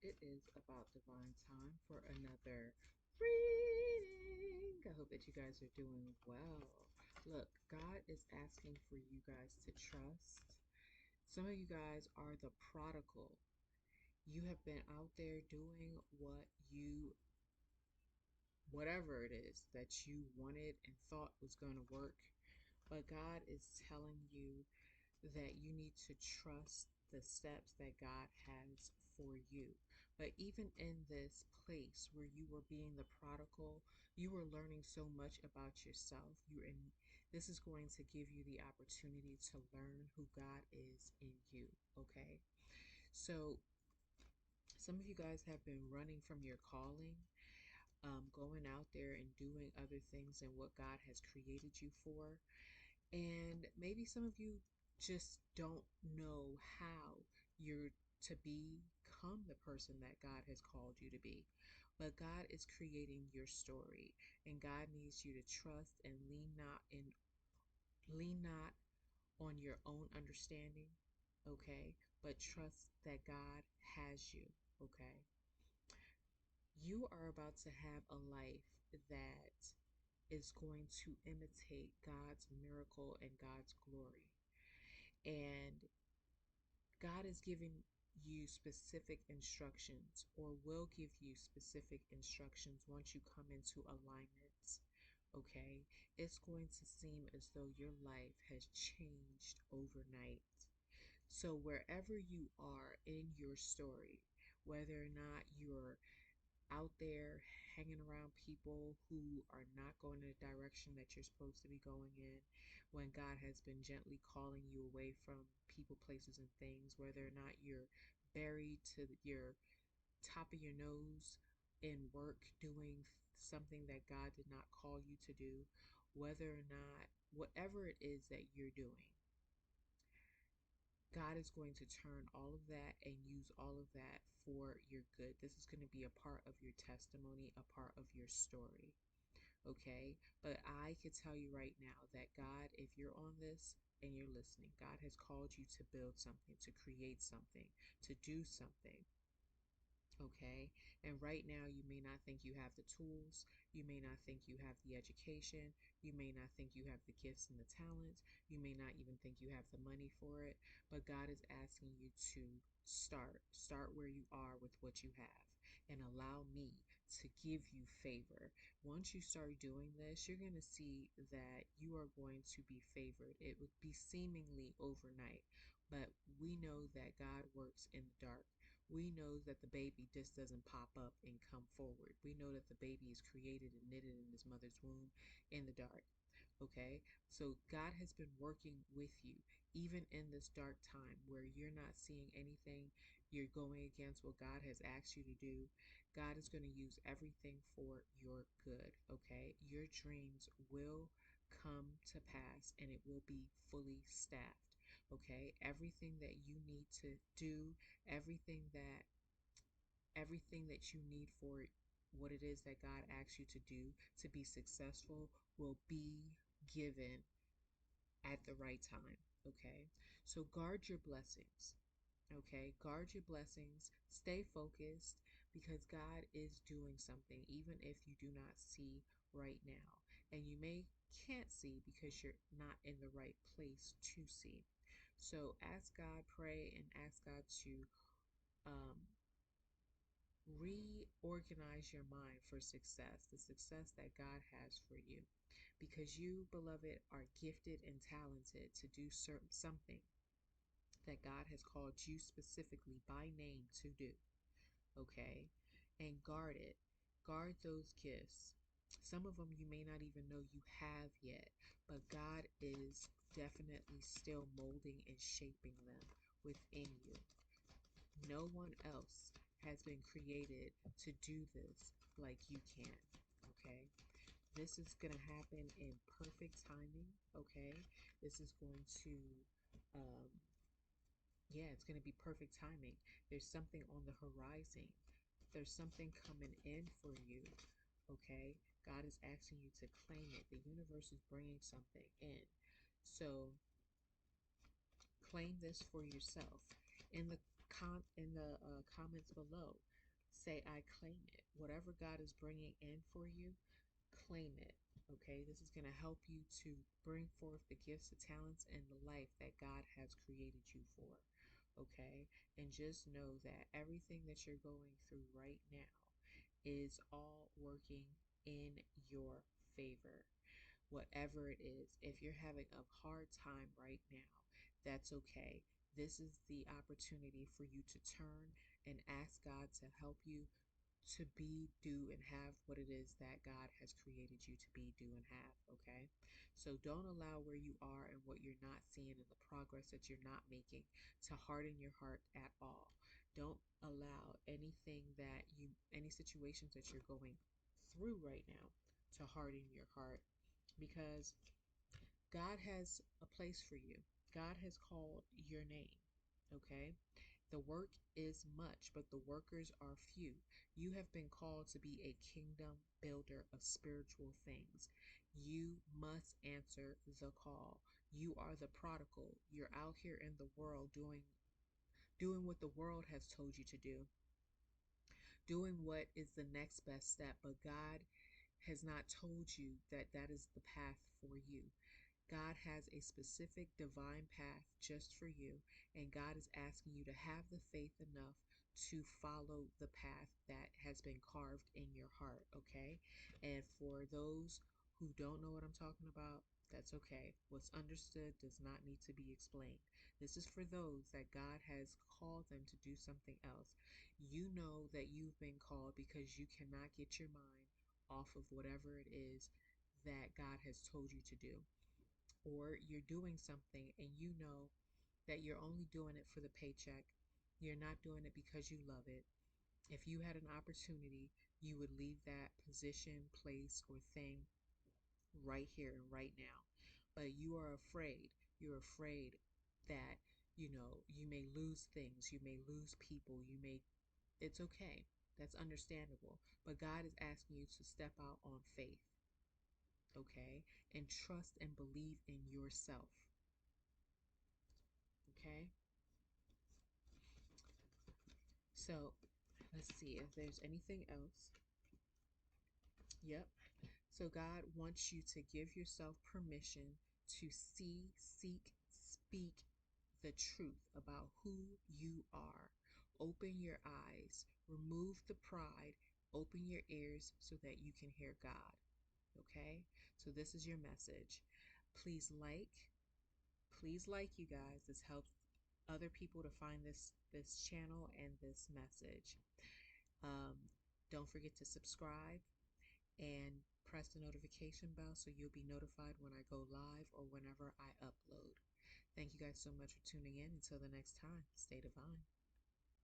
It is about divine time for another reading. I hope that you guys are doing well. Look, God is asking for you guys to trust. Some of you guys are the prodigal. You have been out there doing whatever it is that you wanted and thought was going to work. But God is telling you that you need to trust the steps that God has for you. But even in this place where you were being the prodigal, you were learning so much about yourself. This is going to give you the opportunity to learn who God is in you, okay? So some of you guys have been running from your calling, going out there and doing other things than what God has created you for. And maybe some of you just don't know how you're to become the person that God has called you to be. But God is creating your story, and God needs you to trust and lean not on your own understanding, okay? But trust that God has you, okay? You are about to have a life that is going to imitate God's miracle and God's glory. And God is giving you specific instructions, or will give you specific instructions once you come into alignment. Okay? It's going to seem as though your life has changed overnight. So, wherever you are in your story, whether or not you're out there hanging around people who are not going in the direction that you're supposed to be going in, when God has been gently calling you away from people, places, and things, whether or not you're buried to your top of your nose in work doing something that God did not call you to do, whether or not, whatever it is that you're doing, God is going to turn all of that and use all of that for your good. This is going to be a part of your testimony, a part of your story. Okay? But I could tell you right now that God, if you're on this and you're listening, God has called you to build something, to create something, to do something. Okay. And right now, you may not think you have the tools. You may not think you have the education. You may not think you have the gifts and the talents. You may not even think you have the money for it. But God is asking you to start. Start where you are with what you have and allow me to give you favor. Once you start doing this, you're going to see that you are going to be favored. It would be seemingly overnight, but we know that God works in the dark. We know that the baby just doesn't pop up and come forward. We know that the baby is created and knitted in his mother's womb in the dark. Okay? So God has been working with you even in this dark time where you're not seeing anything, you're going against what God has asked you to do. God is going to use everything for your good. Okay? Your dreams will come to pass and it will be fully staffed. Okay? Everything that you need to do, everything that everything that you need for what it is that God asks you to do to be successful will be given at the right time. Okay. So guard your blessings. Okay. Guard your blessings. Stay focused because God is doing something, even if you do not see right now. And you can't see because you're not in the right place to see. So ask God, pray, and ask God to um, reorganize your mind for success, the success that God has for you. Because you, beloved, are gifted and talented to do something that God has called you specifically by name to do. Okay? And guard it. Guard those gifts. Some of them you may not even know you have yet, but God is definitely still molding and shaping them within you. No one else has been created to do this like you can. Okay? This is going to happen in perfect timing. Okay? This is going to, um, yeah, it's going to be perfect timing. There's something on the horizon. There's something coming in for you. Okay? God is asking you to claim it. The universe is bringing something in. So claim this for yourself. In the comments below, say I claim it. Whatever God is bringing in for you, claim it. Okay, this is going to help you to bring forth the gifts, the talents, and the life that God has created you for. Okay, and just know that everything that you're going through right now is all working in your favor. Whatever it is, if you're having a hard time right now, that's okay. This is the opportunity for you to turn and ask God to help you to be, do, and have what it is that God has created you to be, do, and have. Okay. So don't allow where you are and what you're not seeing and the progress that you're not making to harden your heart at all. Don't allow any situations that you're going through right now to harden your heart, because God has a place for you. God has called your name. Okay. The work is much, but the workers are few. You have been called to be a kingdom builder of spiritual things. You must answer the call. You are the prodigal. You're out here in the world doing what the world has told you to do, doing what is the next best step, but God has not told you that that is the path for you. God has a specific divine path just for you, and God is asking you to have the faith enough to follow the path that has been carved in your heart, okay? And for those who don't know what I'm talking about, that's okay. What's understood does not need to be explained. This is for those that God has called them to do something else. You know that you've been called because you cannot get your mind off of whatever it is that God has told you to do, or you're doing something and you know that you're only doing it for the paycheck. You're not doing it because you love it. If you had an opportunity, you would leave that position, place, or thing right here and right now. But you are afraid. You're afraid that, you may lose things, you may lose people, it's okay. That's understandable. But God is asking you to step out on faith, okay? And trust and believe in yourself, okay? So let's see if there's anything else. Yep. So God wants you to give yourself permission to see, seek, speak the truth about who you are. Open your eyes, remove the pride, open your ears so that you can hear God. Okay? So this is your message. Please like, you guys. This helps other people to find this channel and this message. Um, don't forget to subscribe and press the notification bell so you'll be notified when I go live or whenever I upload. Thank you guys so much for tuning in. Until the next time, stay divine.